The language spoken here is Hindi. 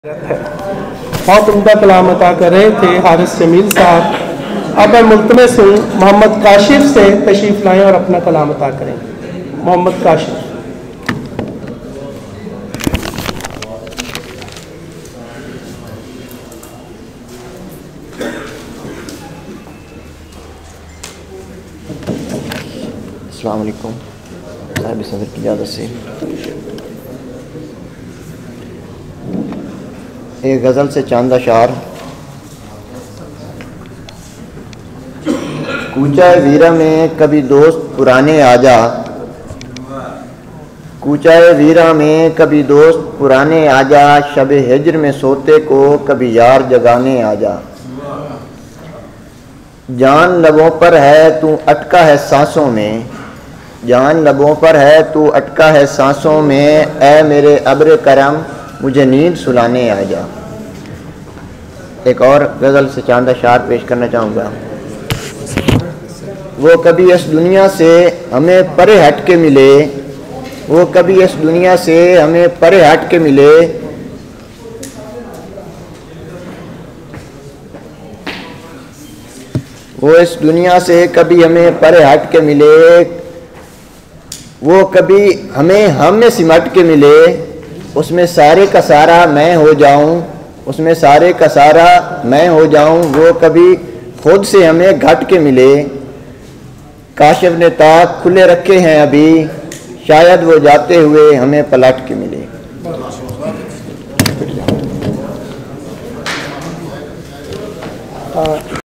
बहुत उम्दा कलाम अता कर रहे थे हारिस जमील साहब। अब मैं मुल्तमस हूँ मोहम्मद काशिफ से तशरीफ़ लाएँ और अपना कलाम अता करें। मोहम्मद काशिफ। अस्सलाम वालेकुम। साहिब सदर की इजाज़त से एक गज़ल से चांदा शार। कूचा वीरा में कभी दोस्त पुराने आ जा, कूचा वीरा में कभी दोस्त पुराने आ जा, शब हिज्र में सोते को कभी यार जगाने आ जा। जान लबों पर है तू अटका है सांसों में, जान लबों पर है तू अटका है सांसों में, ऐ मेरे अब्र करम मुझे नींद सुलाने आ जा। एक और गज़ल से चांदा शार पेश करना चाहूँगा। वो कभी इस दुनिया से हमें परे हट के मिले, वो कभी इस दुनिया से हमें परे हट के मिले, वो इस दुनिया से कभी हमें परे हट के मिले, वो कभी हमें हम में सिमट के मिले, उसमें सारे का सारा मैं हो जाऊं, उसमें सारे का सारा मैं हो जाऊं, वो कभी खुद से हमें घट के मिले। काशिफ ने ताक खुले रखे हैं अभी, शायद वो जाते हुए हमें पलट के मिले।